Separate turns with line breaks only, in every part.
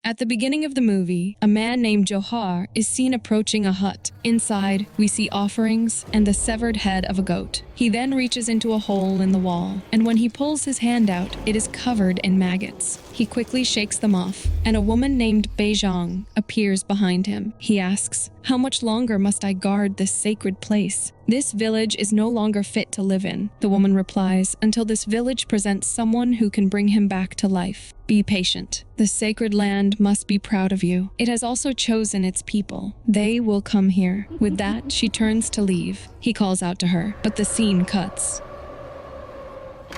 At the beginning of the movie, a man named Johar is seen approaching a hut. Inside, we see offerings and the severed head of a goat. He then reaches into a hole in the wall, and when he pulls his hand out, it is covered in maggots. He quickly shakes them off, and a woman named Beijang appears behind him. He asks, "How much longer must I guard this sacred place? This village is no longer fit to live in." The woman replies, "Until this village presents someone who can bring him back to life. Be patient. The sacred land must be proud of you. It has also chosen its people. They will come here." With that, she turns to leave. He calls out to her, but the scene cuts.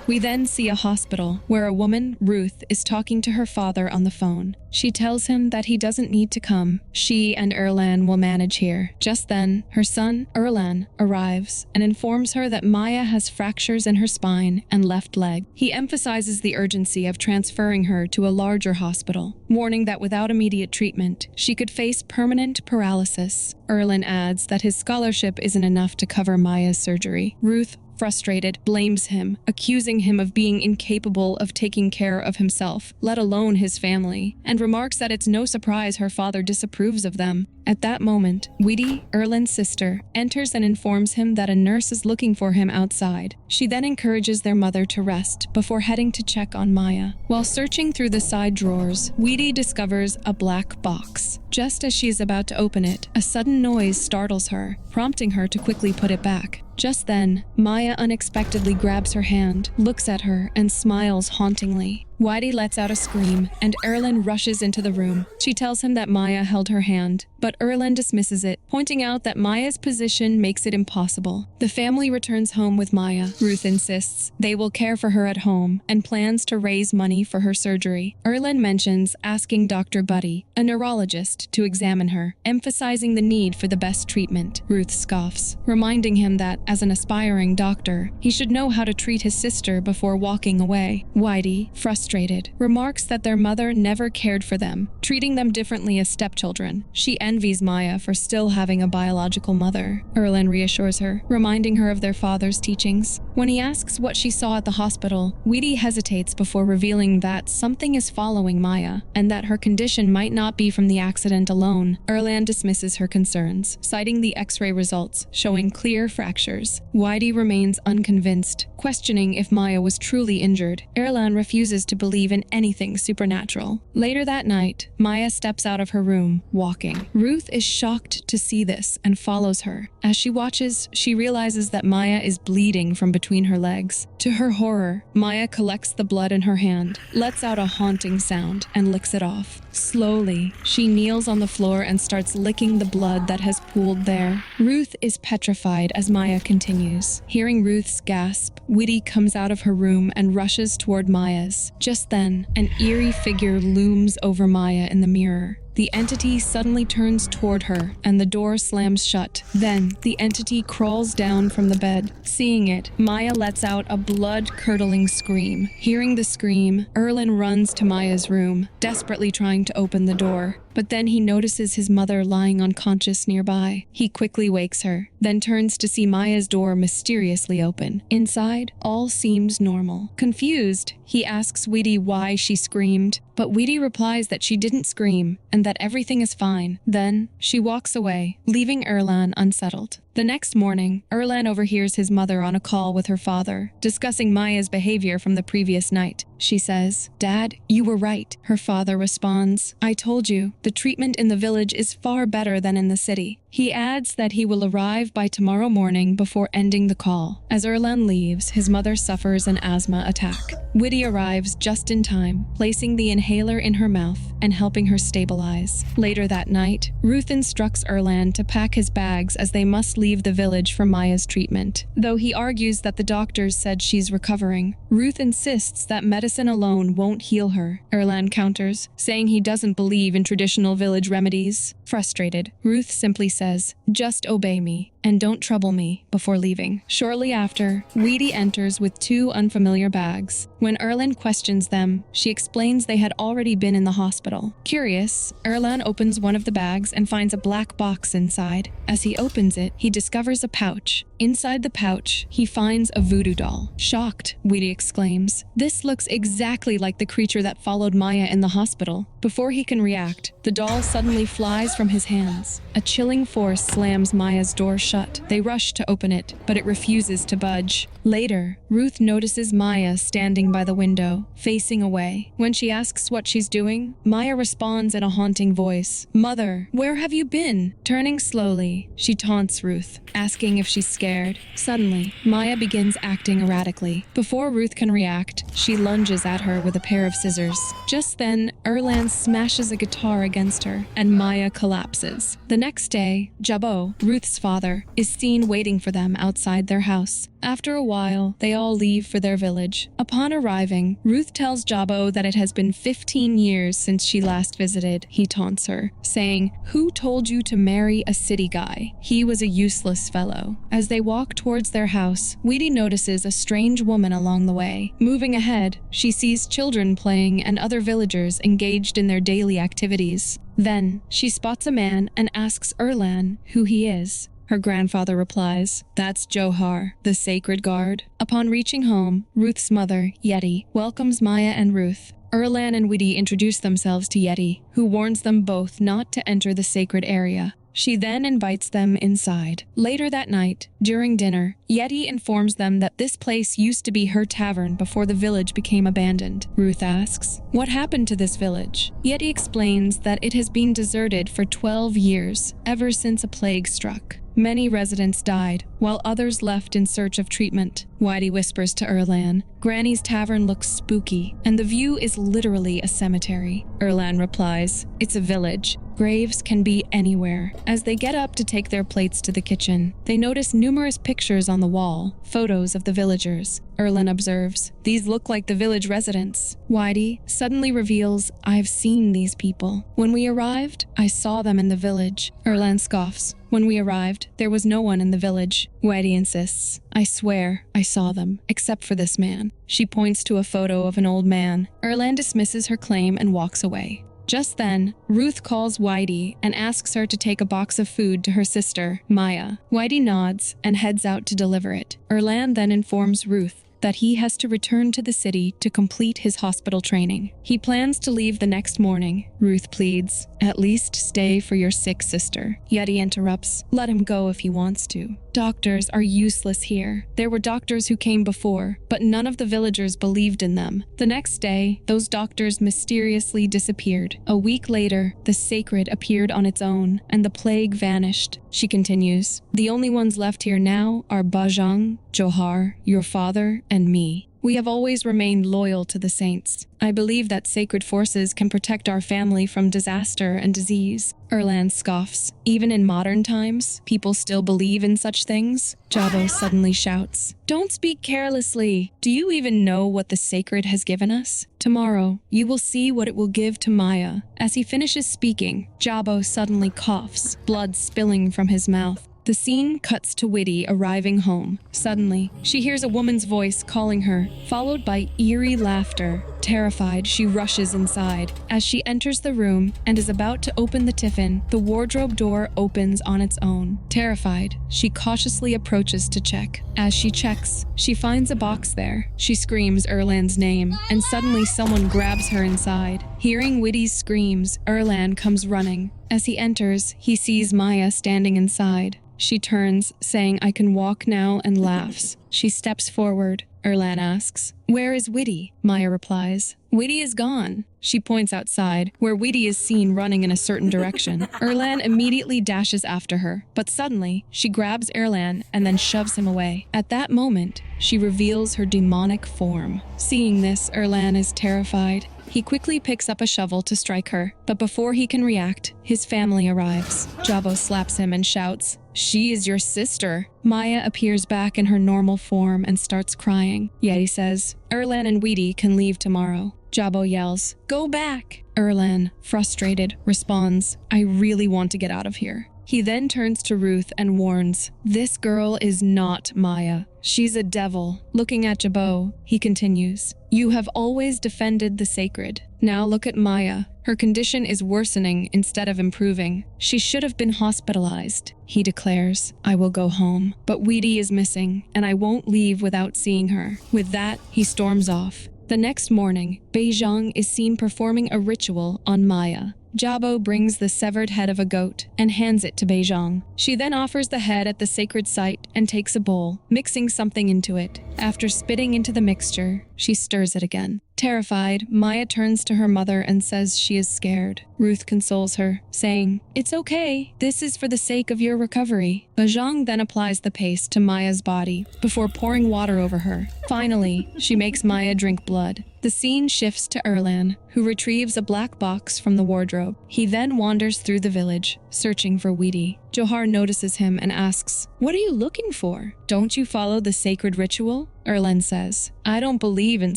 We then see a hospital where a woman, Ruth, is talking to her father on the phone. She tells him that he doesn't need to come. She and Erlan will manage here. Just then, her son, Erlan, arrives and informs her that Maya has fractures in her spine and left leg. He emphasizes the urgency of transferring her to a larger hospital, warning that without immediate treatment, she could face permanent paralysis. Erlan adds that his scholarship isn't enough to cover Maya's surgery. Ruth, frustrated, blames him, accusing him of being incapable of taking care of himself, let alone his family, and remarks that it's no surprise her father disapproves of them. At that moment, Widi, Erlan's sister, enters and informs him that a nurse is looking for him outside. She then encourages their mother to rest before heading to check on Maya. While searching through the side drawers, Widi discovers a black box. Just as she is about to open it, a sudden noise startles her, prompting her to quickly put it back. Just then, Maya unexpectedly grabs her hand, looks at her, and smiles hauntingly. Widi lets out a scream, and Erlan rushes into the room. She tells him that Maya held her hand, but Erlan dismisses it, pointing out that Maya's position makes it impossible. The family returns home with Maya. Ruth insists they will care for her at home and plans to raise money for her surgery. Erlan mentions asking Dr. Buddy, a neurologist, to examine her, emphasizing the need for the best treatment. Ruth scoffs, reminding him that, as an aspiring doctor, he should know how to treat his sister before walking away. Widi, frustrated, remarks that their mother never cared for them, treating them differently as stepchildren. She envies Maya for still having a biological mother. Erlan reassures her, reminding her of their father's teachings. When he asks what she saw at the hospital, Widi hesitates before revealing that something is following Maya, and that her condition might not be from the accident alone. Erlan dismisses her concerns, citing the X-ray results showing clear fractures. Widi remains unconvinced, questioning if Maya was truly injured. Erlan refuses to believe in anything supernatural. Later that night, Maya steps out of her room, walking. Ruth is shocked to see this and follows her. As she watches, she realizes that Maya is bleeding from between her legs. To her horror, Maya collects the blood in her hand, lets out a haunting sound, and licks it off. Slowly, she kneels on the floor and starts licking the blood that has pooled there. Ruth is petrified as Maya continues. Hearing Ruth's gasp, Widi comes out of her room and rushes toward Maya's. Just then, an eerie figure looms over Maya in the mirror. The entity suddenly turns toward her, and the door slams shut. Then, the entity crawls down from the bed. Seeing it, Maya lets out a blood-curdling scream. Hearing the scream, Erlan runs to Maya's room, desperately trying to open the door. But then he notices his mother lying unconscious nearby. He quickly wakes her, then turns to see Maya's door mysteriously open. Inside, all seems normal. Confused, he asks Widi why she screamed, but Widi replies that she didn't scream and that everything is fine. Then, she walks away, leaving Erlan unsettled. The next morning, Erlan overhears his mother on a call with her father, discussing Maya's behavior from the previous night. She says, "Dad, you were right." Her father responds, "I told you, the treatment in the village is far better than in the city." He adds that he will arrive by tomorrow morning before ending the call. As Erlan leaves, his mother suffers an asthma attack. Widi arrives just in time, placing the inhaler in her mouth and helping her stabilize. Later that night, Ruth instructs Erlan to pack his bags as they must leave the village for Maya's treatment. Though he argues that the doctors said she's recovering, Ruth insists that medicine alone won't heal her. Erlan counters, saying he doesn't believe in traditional village remedies. Frustrated, Ruth simply says says, "Just obey me, and don't trouble me," before leaving. Shortly after, Widi enters with 2 unfamiliar bags. When Erlan questions them, she explains they had already been in the hospital. Curious, Erlan opens one of the bags and finds a black box inside. As he opens it, he discovers a pouch. Inside the pouch, he finds a voodoo doll. Shocked, Widi exclaims, "This looks exactly like the creature that followed Maya in the hospital." Before he can react, the doll suddenly flies from his hands. A chilling force slams Maya's door shut. They rush to open it, but it refuses to budge. Later, Ruth notices Maya standing by the window, facing away. When she asks what she's doing, Maya responds in a haunting voice, "Mother, where have you been?" Turning slowly, she taunts Ruth, asking if she's scared. Suddenly, Maya begins acting erratically. Before Ruth can react, she lunges at her with a pair of scissors. Just then, Erlan smashes a guitar against her, and Maya collapses. The next day, Jabo, Ruth's father, is seen waiting for them outside their house. After a while, they all leave for their village. Upon arriving, Ruth tells Jabo that it has been 15 years since she last visited. He taunts her, saying, "Who told you to marry a city guy? He was a useless fellow." As they walk towards their house, Widi notices a strange woman along the way. Moving ahead, she sees children playing and other villagers engaged in their daily activities. Then, she spots a man and asks Erlan who he is. Her grandfather replies, "That's Johar, the sacred guard." Upon reaching home, Ruth's mother, Yeti, welcomes Maya and Ruth. Erlan and Widi introduce themselves to Yeti, who warns them both not to enter the sacred area. She then invites them inside. Later that night, during dinner, Yeti informs them that this place used to be her tavern before the village became abandoned. Ruth asks, "What happened to this village?" Yeti explains that it has been deserted for 12 years, ever since a plague struck. Many residents died, while others left in search of treatment. Widi whispers to Erlan, "Granny's tavern looks spooky, and the view is literally a cemetery." Erlan replies, "It's a village. Graves can be anywhere." As they get up to take their plates to the kitchen, they notice numerous pictures on the wall, photos of the villagers. Erlan observes, "These look like the village residents." Widi suddenly reveals, "I've seen these people. When we arrived, I saw them in the village." Erlan scoffs, "When we arrived, there was no one in the village." Widi insists, "I swear, I saw them, except for this man." She points to a photo of an old man. Erlan dismisses her claim and walks away. Just then, Ruth calls Widi and asks her to take a box of food to her sister, Maya. Widi nods and heads out to deliver it. Erlan then informs Ruth that he has to return to the city to complete his hospital training. He plans to leave the next morning. Ruth pleads, "At least stay for your sick sister." Yeti interrupts, "Let him go if he wants to. Doctors are useless here. There were doctors who came before, but none of the villagers believed in them." The next day, those doctors mysteriously disappeared. A week later, the sacred appeared on its own, and the plague vanished. She continues, "The only ones left here now are Beijang, Johar, your father, and me. We have always remained loyal to the saints. I believe that sacred forces can protect our family from disaster and disease." Erlan scoffs. "Even in modern times, people still believe in such things?" Jabo suddenly shouts, "Don't speak carelessly. Do you even know what the sacred has given us? Tomorrow, you will see what it will give to Maya." As he finishes speaking, Jabo suddenly coughs, blood spilling from his mouth. The scene cuts to Widi arriving home. Suddenly, she hears a woman's voice calling her, followed by eerie laughter. Terrified, she rushes inside. As she enters the room and is about to open the tiffin, the wardrobe door opens on its own. Terrified, she cautiously approaches to check. As she checks, she finds a box there. She screams Erlan's name, and suddenly someone grabs her inside. Hearing Widi's screams, Erlan comes running. As he enters, he sees Maya standing inside. She turns, saying, "I can walk now," and laughs. She steps forward. Erlan asks, "Where is Widi?" Maya replies, "Widi is gone." She points outside, where Widi is seen running in a certain direction. Erlan immediately dashes after her, but suddenly, she grabs Erlan and then shoves him away. At that moment, she reveals her demonic form. Seeing this, Erlan is terrified. He quickly picks up a shovel to strike her, but before he can react, his family arrives. Jabo slaps him and shouts, "She is your sister." Maya appears back in her normal form and starts crying. Yeti says, "Erlan and Widi can leave tomorrow." Jabo yells, "Go back!" Erlan, frustrated, responds, "I really want to get out of here." He then turns to Ruth and warns, "This girl is not Maya. She's a devil." Looking at Jabo, he continues, "You have always defended the sacred. Now look at Maya. Her condition is worsening instead of improving. She should have been hospitalized." He declares, "I will go home, but Widi is missing, and I won't leave without seeing her." With that, he storms off. The next morning, Beijang is seen performing a ritual on Maya. Jabo brings the severed head of a goat and hands it to Beijang. She then offers the head at the sacred site and takes a bowl, mixing something into it. After spitting into the mixture, she stirs it again. Terrified, Maya turns to her mother and says she is scared. Ruth consoles her, saying, "It's okay. This is for the sake of your recovery." Beijang then applies the paste to Maya's body before pouring water over her. Finally, she makes Maya drink blood. The scene shifts to Erlan, who retrieves a black box from the wardrobe. He then wanders through the village, searching for Widi. Johar notices him and asks, "What are you looking for? Don't you follow the sacred ritual?" Erlan says, "I don't believe in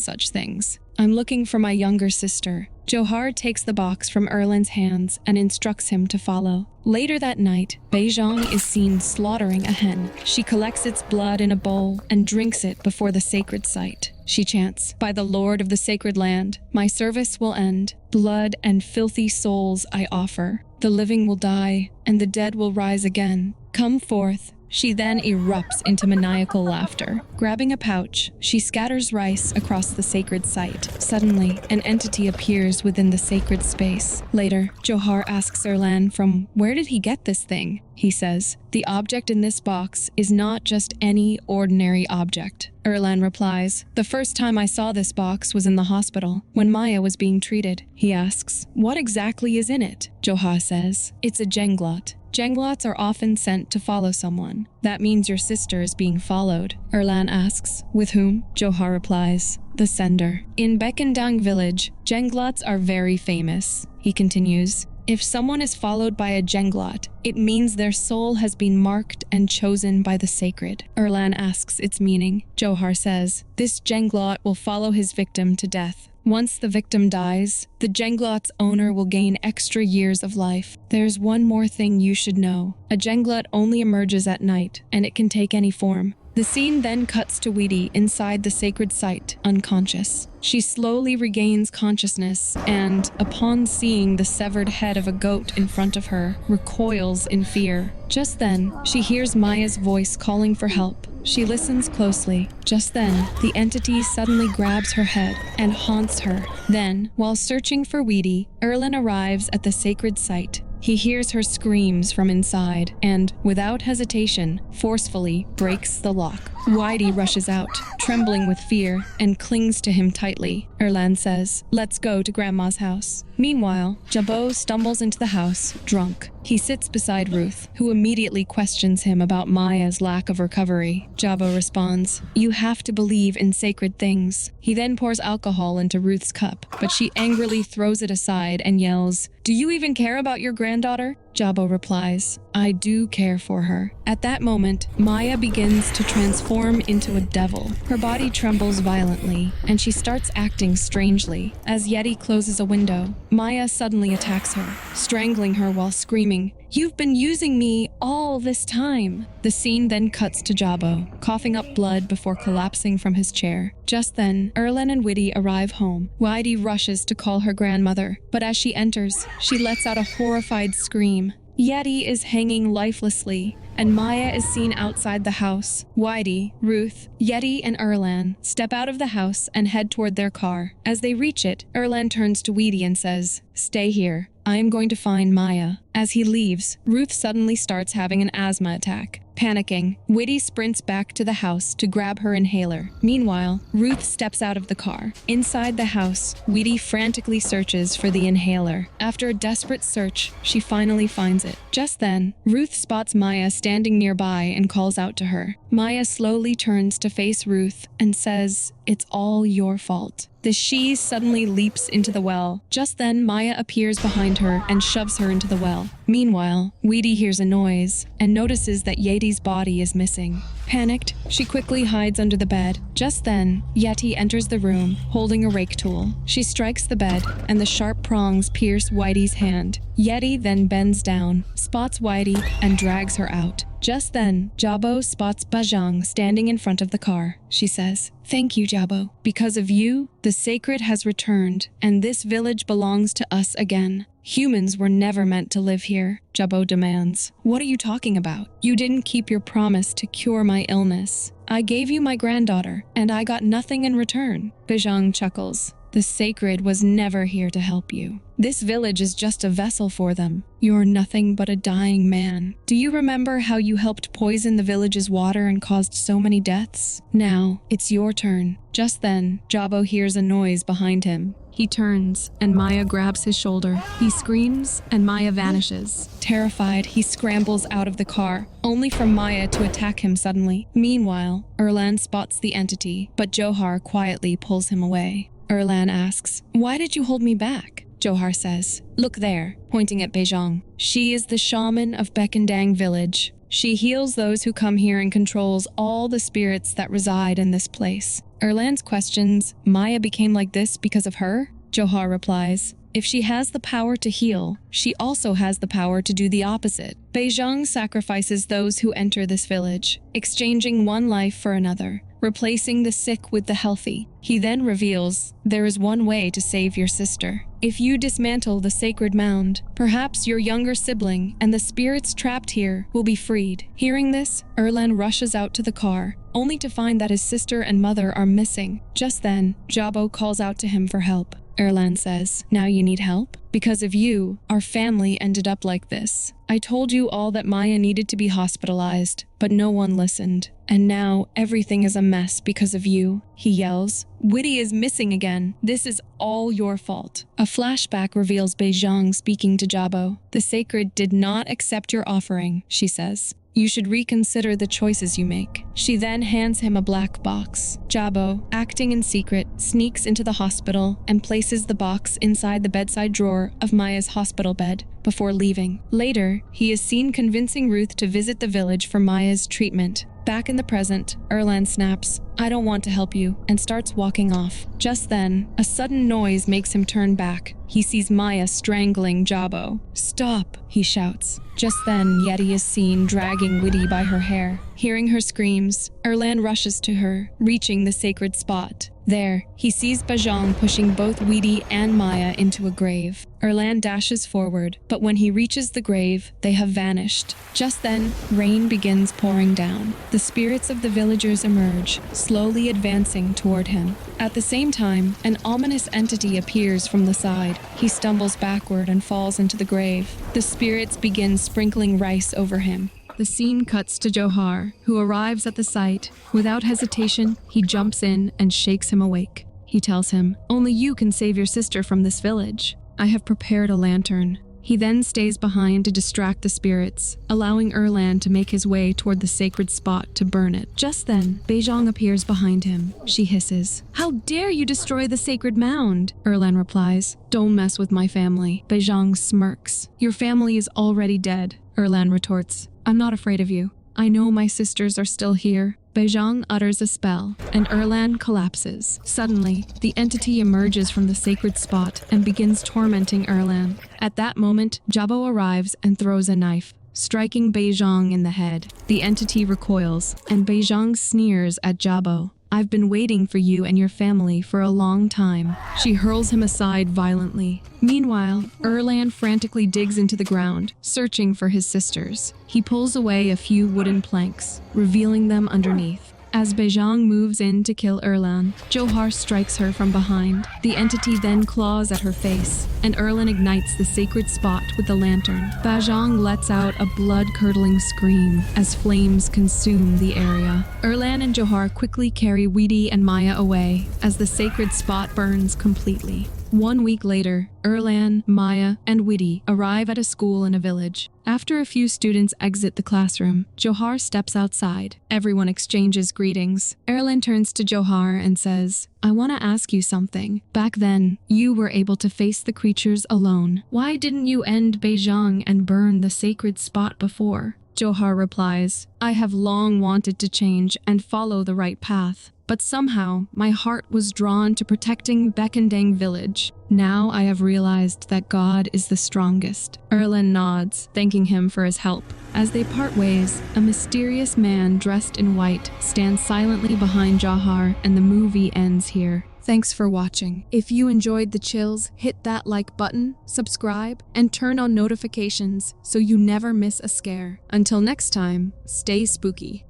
such things. I'm looking for my younger sister." Johar takes the box from Erlan's hands and instructs him to follow. Later that night, Beijang is seen slaughtering a hen. She collects its blood in a bowl and drinks it before the sacred site. She chants, "By the Lord of the sacred land, my service will end. Blood and filthy souls I offer. The living will die, and the dead will rise again. Come forth." She then erupts into maniacal laughter. Grabbing a pouch, she scatters rice across the sacred site. Suddenly, an entity appears within the sacred space. Later, Johar asks Erlan from where did he get this thing? He says, "The object in this box is not just any ordinary object." Erlan replies, "The first time I saw this box was in the hospital, when Maya was being treated." He asks, "What exactly is in it?" Johar says, "It's a jenglot. Jenglots are often sent to follow someone. That means your sister is being followed." Erlan asks, "With whom?" Johar replies, "The sender." In Bekandang village, jenglots are very famous. He continues, "If someone is followed by a jenglot, it means their soul has been marked and chosen by the sacred." Erlan asks its meaning. Johar says, "This jenglot will follow his victim to death. Once the victim dies, the jenglot's owner will gain extra years of life. There's one more thing you should know. A jenglot only emerges at night, and it can take any form." The scene then cuts to Widi inside the sacred site, unconscious. She slowly regains consciousness and, upon seeing the severed head of a goat in front of her, recoils in fear. Just then, she hears Maya's voice calling for help. She listens closely. Just then, the entity suddenly grabs her head and haunts her. Then, while searching for Widi, Erlan arrives at the sacred site. He hears her screams from inside and, without hesitation, forcefully breaks the lock. Widi rushes out, trembling with fear, and clings to him tightly. Erlan says, "Let's go to Grandma's house." Meanwhile, Jabo stumbles into the house, drunk. He sits beside Ruth, who immediately questions him about Maya's lack of recovery. Jabo responds, "You have to believe in sacred things." He then pours alcohol into Ruth's cup, but she angrily throws it aside and yells, "Do you even care about your granddaughter?" Jabo replies, "I do care for her." At that moment, Maya begins to transform into a devil. Her body trembles violently, and she starts acting strangely. As Yeti closes a window, Maya suddenly attacks her, strangling her while screaming, "You've been using me all this time." The scene then cuts to Jabo, coughing up blood before collapsing from his chair. Just then, Erlan and Widi arrive home. Widi rushes to call her grandmother, but as she enters, she lets out a horrified scream. Yeti is hanging lifelessly, and Maya is seen outside the house. Widi, Ruth, Yeti, and Erlan step out of the house and head toward their car. As they reach it, Erlan turns to Widi and says, "Stay here. I am going to find Maya." As he leaves, Ruth suddenly starts having an asthma attack. Panicking, Widi sprints back to the house to grab her inhaler. Meanwhile, Ruth steps out of the car. Inside the house, Widi frantically searches for the inhaler. After a desperate search, she finally finds it. Just then, Ruth spots Maya standing nearby and calls out to her. Maya slowly turns to face Ruth and says, "It's all your fault." The she suddenly leaps into the well. Just then, Maya appears behind her and shoves her into the well. Meanwhile, Widi hears a noise and notices that Yeti's body is missing. Panicked, she quickly hides under the bed. Just then, Yeti enters the room, holding a rake tool. She strikes the bed, and the sharp prongs pierce Widi's hand. Yeti then bends down, spots Widi, and drags her out. Just then, Jabo spots Beijang standing in front of the car. She says, "Thank you, Jabo. Because of you, the sacred has returned, and this village belongs to us again." "Humans were never meant to live here," Jabo demands. "What are you talking about? You didn't keep your promise to cure my illness. I gave you my granddaughter, and I got nothing in return." Beijang chuckles. "The sacred was never here to help you. This village is just a vessel for them. You're nothing but a dying man. Do you remember how you helped poison the village's water and caused so many deaths? Now, it's your turn." Just then, Jabo hears a noise behind him. He turns, and Maya grabs his shoulder. He screams, and Maya vanishes. Terrified, he scrambles out of the car, only for Maya to attack him suddenly. Meanwhile, Erlan spots the entity, but Johar quietly pulls him away. Erlan asks, "Why did you hold me back?" Johar says, "Look there," pointing at Beijang. "She is the shaman of Bekandang village. She heals those who come here and controls all the spirits that reside in this place." Erlan's questions, "Maya became like this because of her?" Johar replies, "If she has the power to heal, she also has the power to do the opposite." Beijang sacrifices those who enter this village, exchanging one life for another, replacing the sick with the healthy. He then reveals, "There is one way to save your sister. If you dismantle the sacred mound, perhaps your younger sibling and the spirits trapped here will be freed." Hearing this, Erlan rushes out to the car, only to find that his sister and mother are missing. Just then, Jabo calls out to him for help. Erlan says, "Now you need help? Because of you, our family ended up like this. I told you all that Maya needed to be hospitalized, but no one listened. And now everything is a mess because of you," he yells. "Widi is missing again. This is all your fault." A flashback reveals Beijang speaking to Jabo. "The sacred did not accept your offering," she says. "You should reconsider the choices you make." She then hands him a black box. Jabo, acting in secret, sneaks into the hospital and places the box inside the bedside drawer of Maya's hospital bed before leaving. Later, he is seen convincing Ruth to visit the village for Maya's treatment. Back in the present, Erlan snaps, "I don't want to help you," and starts walking off. Just then, a sudden noise makes him turn back. He sees Maya strangling Jabo. "Stop," he shouts. Just then, Yeti is seen dragging Widi by her hair. Hearing her screams, Erlan rushes to her, reaching the sacred spot. There, he sees Beijang pushing both Widi and Maya into a grave. Erlan dashes forward, but when he reaches the grave, they have vanished. Just then, rain begins pouring down. The spirits of the villagers emerge, slowly advancing toward him. At the same time, an ominous entity appears from the side. He stumbles backward and falls into the grave. The spirits begin sprinkling rice over him. The scene cuts to Johar, who arrives at the site. Without hesitation, he jumps in and shakes him awake. He tells him, "Only you can save your sister from this village. I have prepared a lantern." He then stays behind to distract the spirits, allowing Erlan to make his way toward the sacred spot to burn it. Just then, Beijang appears behind him. She hisses, "How dare you destroy the sacred mound?" Erlan replies, "Don't mess with my family." Beijang smirks. "Your family is already dead." Erlan retorts, "I'm not afraid of you. I know my sisters are still here." Beijang utters a spell, and Erlan collapses. Suddenly, the entity emerges from the sacred spot and begins tormenting Erlan. At that moment, Jabo arrives and throws a knife, striking Beijang in the head. The entity recoils, and Beijang sneers at Jabo. "I've been waiting for you and your family for a long time." She hurls him aside violently. Meanwhile, Erlan frantically digs into the ground, searching for his sisters. He pulls away a few wooden planks, revealing them underneath. As Beijang moves in to kill Erlan, Johar strikes her from behind. The entity then claws at her face, and Erlan ignites the sacred spot with the lantern. Beijang lets out a blood-curdling scream as flames consume the area. Erlan and Johar quickly carry Widi and Maya away as the sacred spot burns completely. 1 week later, Erlan, Maya, and Widi arrive at a school in a village. After a few students exit the classroom, Johar steps outside. Everyone exchanges greetings. Erlan turns to Johar and says, "I want to ask you something. Back then, you were able to face the creatures alone. Why didn't you end Beijang and burn the sacred spot before?" Johar replies, "I have long wanted to change and follow the right path. but somehow my heart was drawn to protecting Bekandang village. Now I have realized that God is the strongest. Erlan nods, thanking him for his help. As they part ways, a mysterious man dressed in white stands silently behind Johar, and the movie ends here. Thanks for watching. If you enjoyed the chills, hit that like button, subscribe, and turn on notifications so you never miss a scare. Until next time, stay spooky.